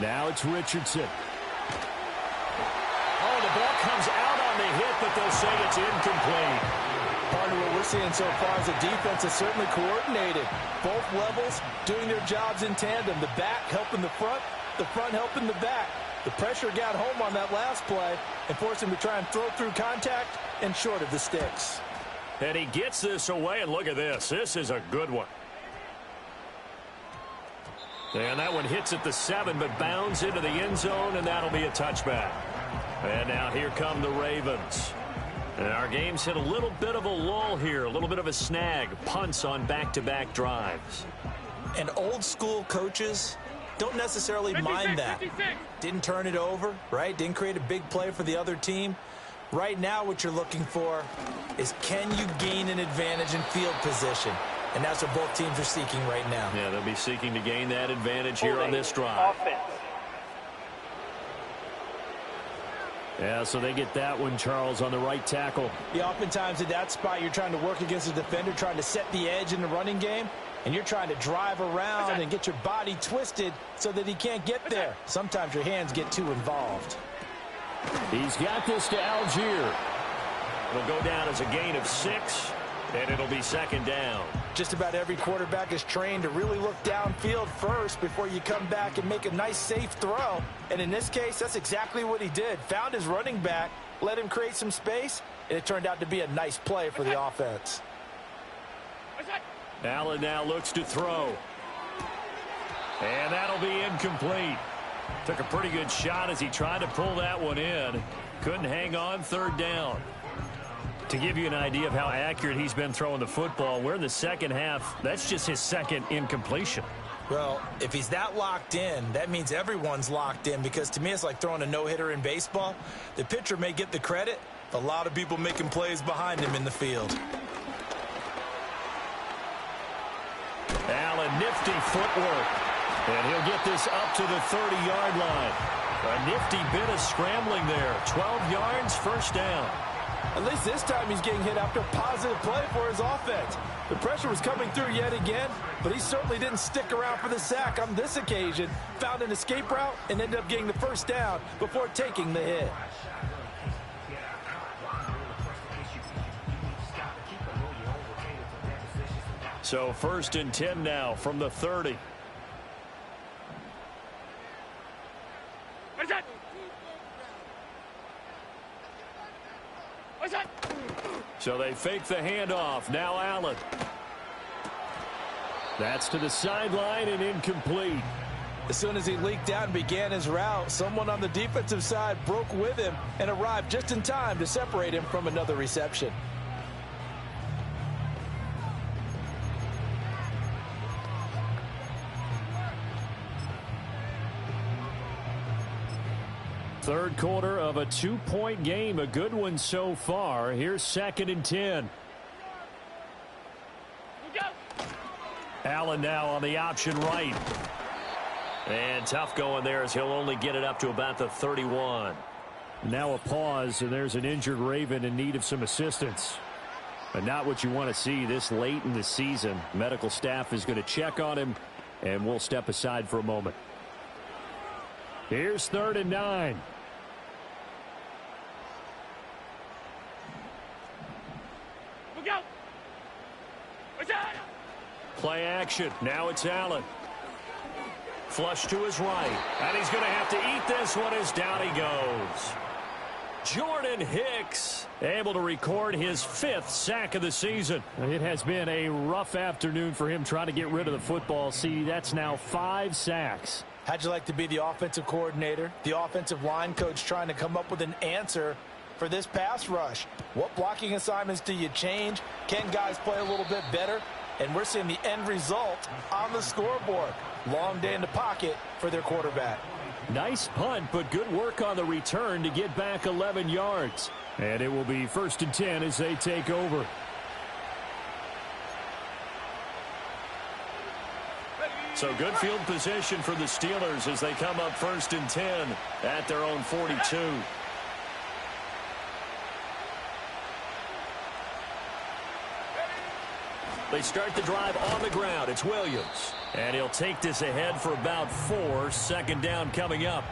Now it's Richardson. Oh, the ball comes out on the hit, but they'll say it's incomplete. Part of what we're seeing so far is the defense is certainly coordinated. Both levels doing their jobs in tandem. The back helping the front helping the back. The pressure got home on that last play and forced him to try and throw through contact and short of the sticks. And he gets this away, and look at this. This is a good one. And that one hits at the 7, but bounds into the end zone, and that'll be a touchback. And now here come the Ravens. And our game's hit a little bit of a lull here, a little bit of a snag. Punts on back-to-back drives. And old-school coaches don't necessarily mind that. 56. Didn't turn it over, right? Didn't create a big play for the other team. Right now what you're looking for is can you gain an advantage in field position? And that's what both teams are seeking right now. Yeah, they'll be seeking to gain that advantage here on this drive. Offense. Yeah, so they get that one, Charles, on the right tackle. Yeah, oftentimes at that spot, you're trying to work against a defender, trying to set the edge in the running game, and you're trying to drive around and get your body twisted so that he can't get there. Sometimes your hands get too involved. He's got this to Algier. It'll go down as a gain of 6, and it'll be second down. Just about every quarterback is trained to really look downfield first before you come back and make a nice, safe throw. And in this case, that's exactly what he did. Found his running back, let him create some space, and it turned out to be a nice play for the offense. Allen now looks to throw. And that'll be incomplete. Took a pretty good shot as he tried to pull that one in. Couldn't hang on, third down. To give you an idea of how accurate he's been throwing the football, we're in the second half. That's just his second incompletion. Well, if he's that locked in, that means everyone's locked in, because to me it's like throwing a no-hitter in baseball. The pitcher may get the credit, a lot of people making plays behind him in the field. Allen, nifty footwork. And he'll get this up to the 30-yard line. A nifty bit of scrambling there. 12 yards, first down. At least this time he's getting hit after a positive play for his offense. The pressure was coming through yet again, but he certainly didn't stick around for the sack on this occasion. Found an escape route and ended up getting the first down before taking the hit. So first and 10 now from the 30. What's that? What's that? So they fake the handoff. Now Allen. That's to the sideline and incomplete. As soon as he leaked out and began his route, someone on the defensive side broke with him and arrived just in time to separate him from another reception. Third quarter of a 2-point game. A good one so far. Here's second and 10. Allen now on the option right. And tough going there as he'll only get it up to about the 31. Now a pause, and there's an injured Raven in need of some assistance. But not what you want to see this late in the season. Medical staff is going to check on him, and we'll step aside for a moment. Here's third and 9. Look out! What's that? Play action. Now it's Allen. Flush to his right. And he's going to have to eat this one as down he goes. Jordan Hicks able to record his 5th sack of the season. It has been a rough afternoon for him trying to get rid of the football. See, that's now 5 sacks. How'd you like to be the offensive coordinator, the offensive line coach, trying to come up with an answer for this pass rush? What blocking assignments do you change? Can guys play a little bit better? And we're seeing the end result on the scoreboard. Long day in the pocket for their quarterback. Nice punt, but good work on the return to get back 11 yards. And it will be 1st and 10 as they take over. So good field position for the Steelers as they come up 1st and 10 at their own 42. They start the drive on the ground. It's Williams. And he'll take this ahead for about 4. Second down coming up.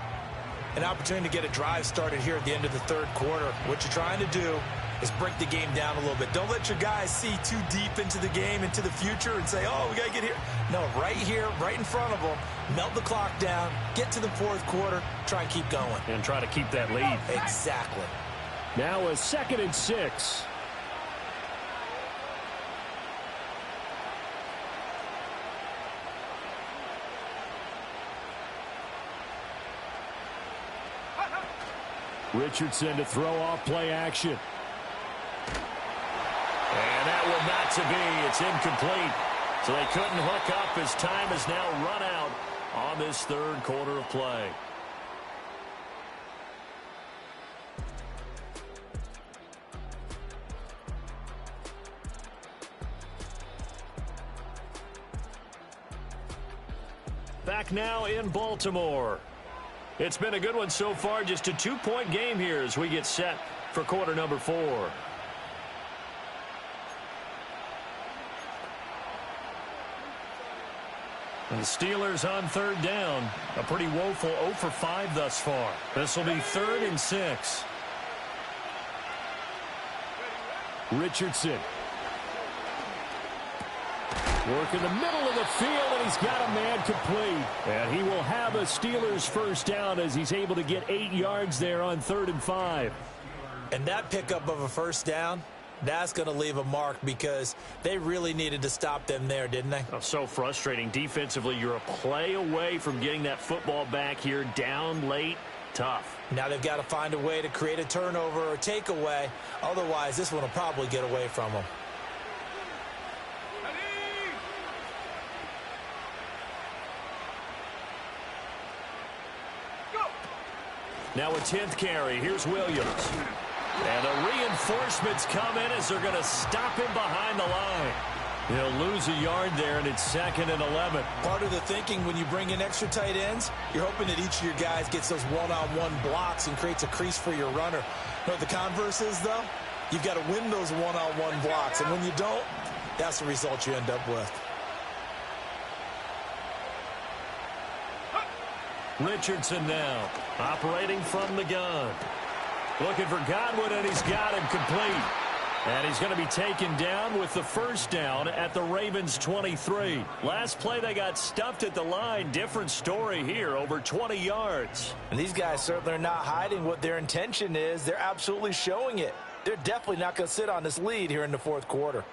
An opportunity to get a drive started here at the end of the third quarter. What you're trying to do is break the game down a little bit. Don't let your guys see too deep into the game, into the future, and say, oh, we got to get here. No, right here, right in front of them, melt the clock down, get to the fourth quarter, try and keep going. And try to keep that lead. Exactly. Now a 2nd and 6. Richardson to throw off play action. And that one not to be. It's incomplete. So they couldn't hook up as time has now run out on this third quarter of play. Back now in Baltimore. It's been a good one so far. Just a 2-point game here as we get set for quarter number 4. And the Steelers on third down. A pretty woeful 0 for 5 thus far. This will be 3rd and 6. Richardson. Work in the middle of the field, and he's got a man complete. And he will have a Steelers first down as he's able to get 8 yards there on 3rd and 5. And that pickup of a first down, that's going to leave a mark because they really needed to stop them there, didn't they? Oh, so frustrating. Defensively, you're a play away from getting that football back here down late. Tough. Now they've got to find a way to create a turnover or takeaway. Otherwise, this one will probably get away from them. Now a 10th carry. Here's Williams. And the reinforcements come in as they're going to stop him behind the line. He'll lose a yard there, and it's 2nd and 11. Part of the thinking when you bring in extra tight ends, you're hoping that each of your guys gets those one-on-one blocks and creates a crease for your runner. You know what the converse is, though? You've got to win those one-on-one blocks, and when you don't, that's the result you end up with. Richardson now, operating from the gun. Looking for Godwin, and he's got him complete. And he's going to be taken down with the first down at the Ravens' 23. Last play, they got stuffed at the line. Different story here, over 20 yards. And these guys certainly are not hiding what their intention is. They're absolutely showing it. They're definitely not going to sit on this lead here in the fourth quarter.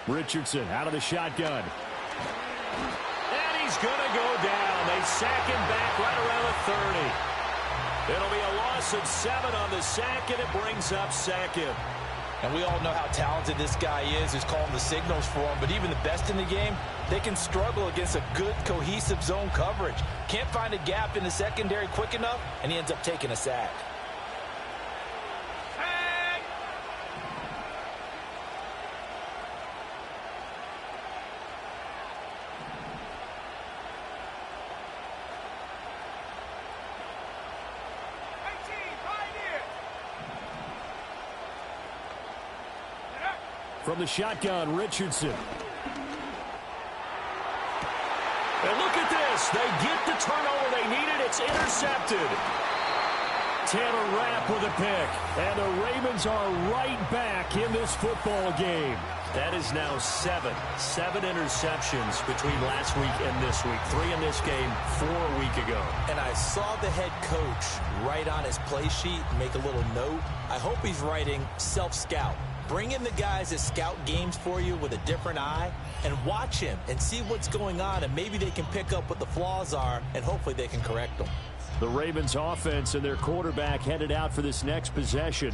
Richardson out of the shotgun. And he's going to go down. They sack him back right around the 30. It'll be a loss of 7 on the sack, and it brings up 2nd. And we all know how talented this guy is who's calling the signals for him. But even the best in the game, they can struggle against a good, cohesive zone coverage. Can't find a gap in the secondary quick enough, and he ends up taking a sack. From the shotgun, Richardson. And look at this. They get the turnover they needed. It's intercepted. Taylor Rapp with a pick. And the Ravens are right back in this football game. That is now 7 interceptions between last week and this week. 3 in this game, 4 a week ago. And I saw the head coach write on his play sheet, make a little note. I hope he's writing self-scout. Bring in the guys that scout games for you with a different eye and watch him and see what's going on, and maybe they can pick up what the flaws are, and hopefully they can correct them. The Ravens offense and their quarterback headed out for this next possession.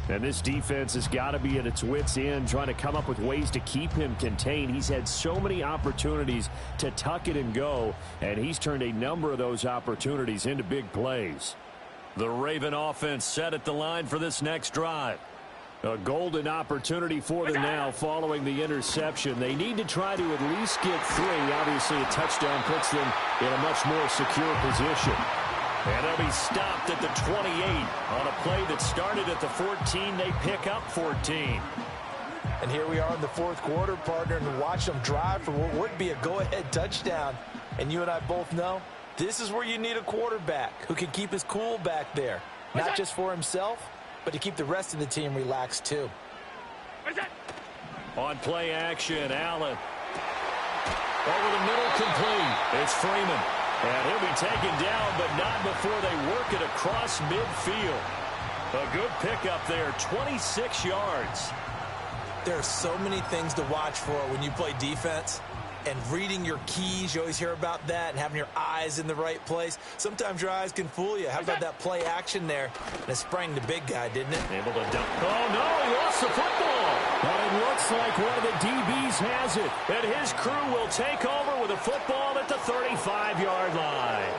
And this defense has got to be at its wits' end, trying to come up with ways to keep him contained. He's had so many opportunities to tuck it and go, and he's turned a number of those opportunities into big plays. The Raven offense set at the line for this next drive. A golden opportunity for them now following the interception. They need to try to at least get 3. Obviously, a touchdown puts them in a much more secure position. And they'll be stopped at the 28 on a play that started at the 14. They pick up 14. And here we are in the fourth quarter, partner, and watch them drive for what would be a go-ahead touchdown. And you and I both know this is where you need a quarterback who can keep his cool back there. Not just for himself, but to keep the rest of the team relaxed too. On play action, Allen. Over the middle, complete. It's Freeman. And he'll be taken down, but not before they work it across midfield. A good pickup there, 26 yards. There are so many things to watch for when you play defense. And reading your keys, you always hear about that, and having your eyes in the right place. Sometimes your eyes can fool you. How about that play action there? And it sprang the big guy, didn't it? Able to dump. Oh, no, he lost the football. But it looks like one of the DBs has it. And his crew will take over with a football at the 35-yard line.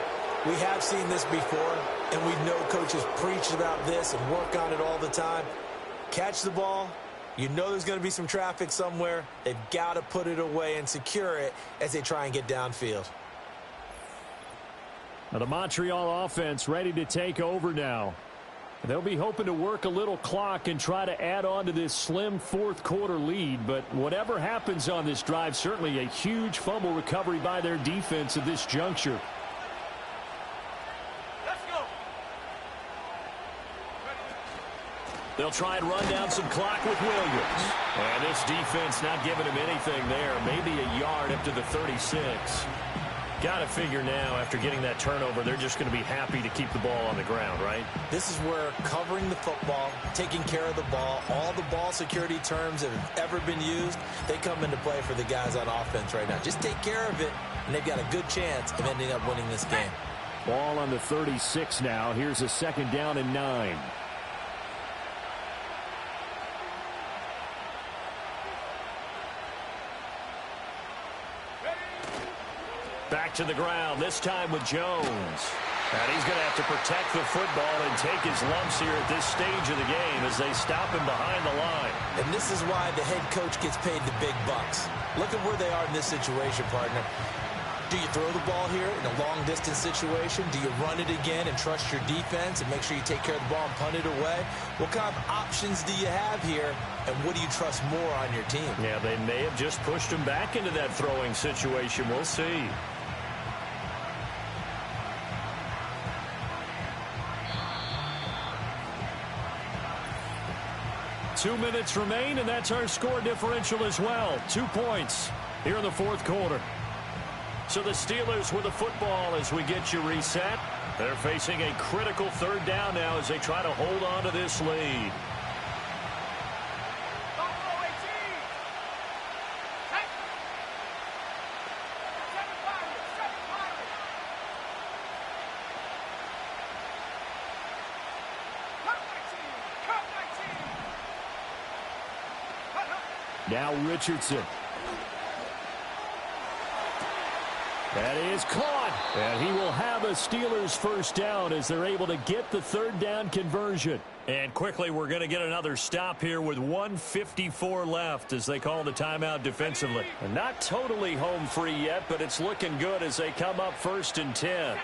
We have seen this before, and we know coaches preach about this and work on it all the time. Catch the ball. You know there's going to be some traffic somewhere. They've got to put it away and secure it as they try and get downfield. Now the Montreal offense ready to take over now. They'll be hoping to work a little clock and try to add on to this slim fourth quarter lead. But whatever happens on this drive, certainly a huge fumble recovery by their defense at this juncture. They'll try and run down some clock with Williams. And this defense not giving him anything there. Maybe a yard up to the 36. Got to figure now, after getting that turnover, they're just going to be happy to keep the ball on the ground, right? This is where covering the football, taking care of the ball, all the ball security terms that have ever been used, they come into play for the guys on offense right now. Just take care of it, and they've got a good chance of ending up winning this game. Ball on the 36 now. Here's a 2nd down and 9. Back to the ground, this time with Jones. And he's going to have to protect the football and take his lumps here at this stage of the game as they stop him behind the line. And this is why the head coach gets paid the big bucks. Look at where they are in this situation, partner. Do you throw the ball here in a long-distance situation? Do you run it again and trust your defense and make sure you take care of the ball and punt it away? What kind of options do you have here, and what do you trust more on your team? Yeah, they may have just pushed him back into that throwing situation. We'll see. Two minutes remain, and that's our score differential as well. 2 points here in the fourth quarter. So the Steelers with the football as we get you reset. They're facing a critical 3rd down now as they try to hold on to this lead. Now Richardson. That is caught. And he will have a Steelers 1st down as they're able to get the 3rd down conversion. And quickly, we're going to get another stop here with 1:54 left as they call the timeout defensively. And not totally home free yet, but it's looking good as they come up 1st and 10.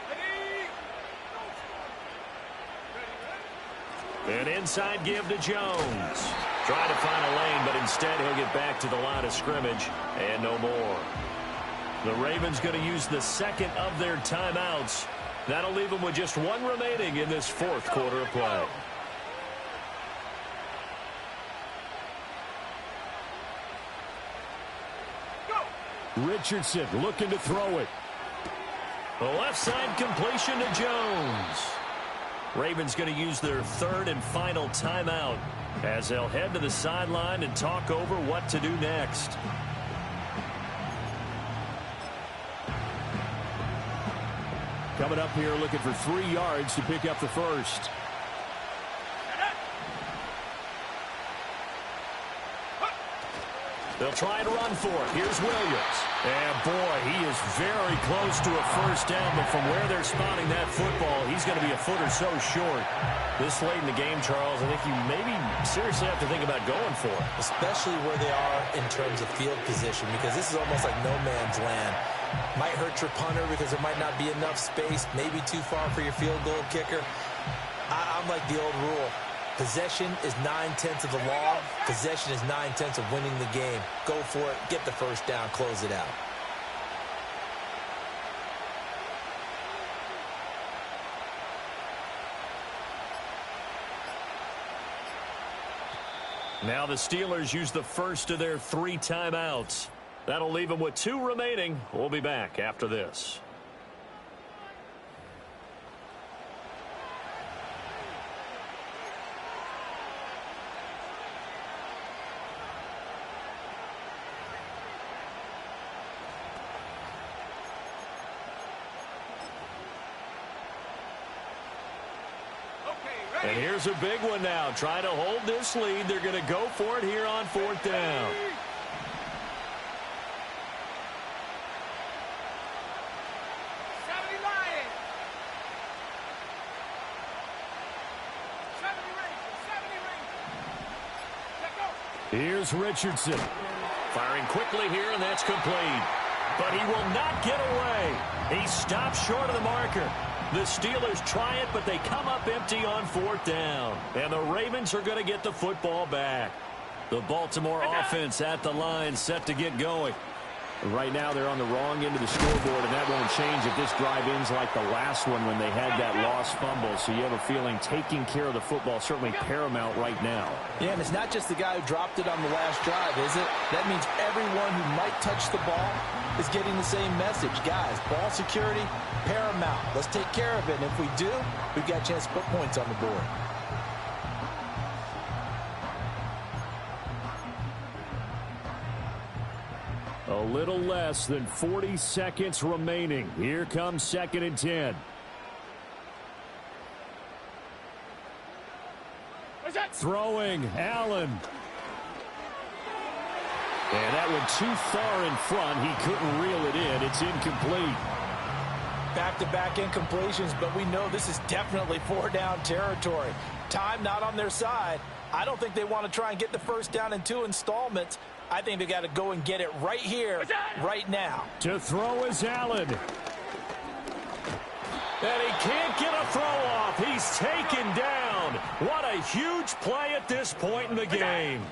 An inside give to Jones. Trying to find a lane, but instead he'll get back to the line of scrimmage and no more. The Ravens going to use the 2nd of their timeouts. That'll leave them with just 1 remaining in this 4th quarter of play. Richardson looking to throw it. The left side completion to Jones. Ravens going to use their third and final timeout as they'll head to the sideline and talk over what to do next. Coming up here looking for 3 yards to pick up the first. They'll try and run for it. Here's Williams. And, boy, he is very close to a first down, but from where they're spotting that football, he's going to be a foot or so short. This late in the game, Charles, I think you maybe seriously have to think about going for it. Especially where they are in terms of field position, because this is almost like no man's land. Might hurt your punter because there might not be enough space, maybe too far for your field goal kicker. I'm like the old rule. Possession is 9/10 of the law. Possession is 9/10 of winning the game. Go for it. Get the first down. Close it out. Now the Steelers use the first of their 3 timeouts. That'll leave them with 2 remaining. We'll be back after this. And here's a big one now. Trying to hold this lead. They're going to go for it here on 4th down. Here's Richardson. Firing quickly here, and that's complete. But he will not get away. He stops short of the marker. The Steelers try it, but they come up empty on 4th down. And the Ravens are going to get the football back. The Baltimore offense at the line, set to get going. Right now they're on the wrong end of the scoreboard, and that won't change if this drive ends like the last one when they had that lost fumble. So you have a feeling taking care of the football certainly paramount right now. Yeah, and it's not just the guy who dropped it on the last drive, is it? That means everyone who might touch the ball is getting the same message. Guys, ball security, paramount. Let's take care of it. And if we do, we've got a chance to put points on the board. A little less than 40 seconds remaining. Here comes 2nd and 10. Throwing, Allen. And that one too far in front. He couldn't reel it in. It's incomplete. Back-to-back incompletions, but we know this is definitely 4-down territory. Time not on their side. I don't think they want to try and get the first down in 2 installments. I think they got to go and get it right here, right now. To throw is Allen. And he can't get a throw off. He's taken down. What a huge play at this point in the game.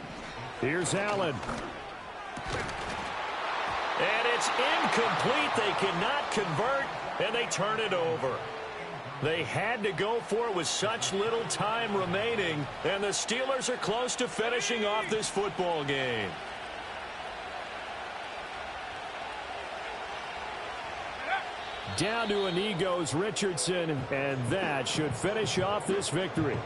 Here's Allen. And it's incomplete. They cannot convert, and they turn it over. They had to go for it with such little time remaining, and the Steelers are close to finishing off this football game. Down to a knee goes Richardson, and that should finish off this victory.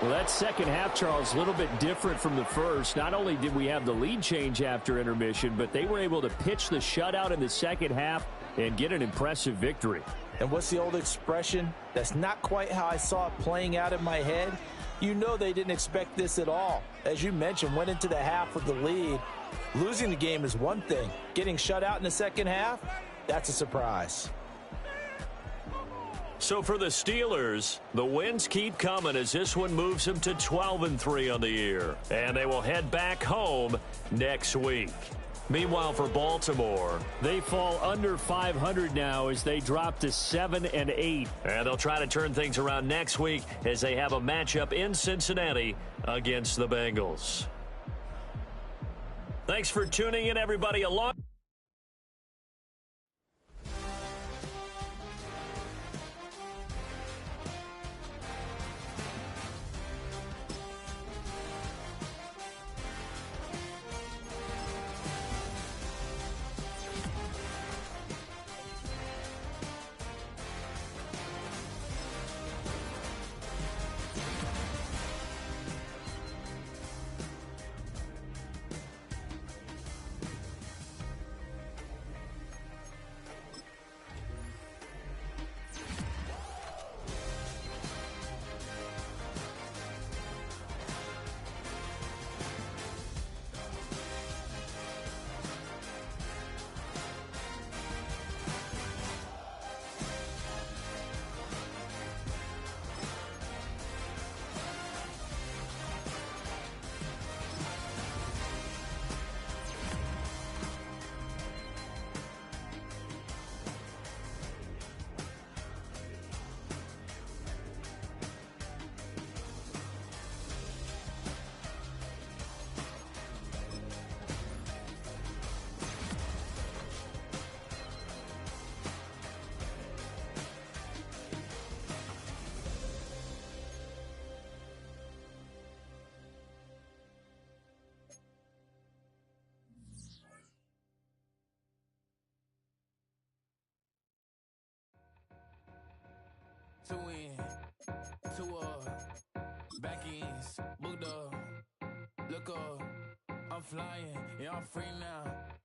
Well, that second half, Charles, a little bit different from the first. Not only did we have the lead change after intermission, but they were able to pitch the shutout in the second half and get an impressive victory. And what's the old expression? That's not quite how I saw it playing out in my head. You know they didn't expect this at all. As you mentioned, went into the half with the lead. Losing the game is one thing. Getting shut out in the second half, that's a surprise. So for the Steelers, the wins keep coming as this one moves them to 12-3 on the year. And they will head back home next week. Meanwhile, for Baltimore, they fall under 500 now as they drop to 7-8. And they'll try to turn things around next week as they have a matchup in Cincinnati against the Bengals. Thanks for tuning in, everybody. Along Two in, two up, back ends, booked up. Look up, I'm flying, yeah, I'm free now.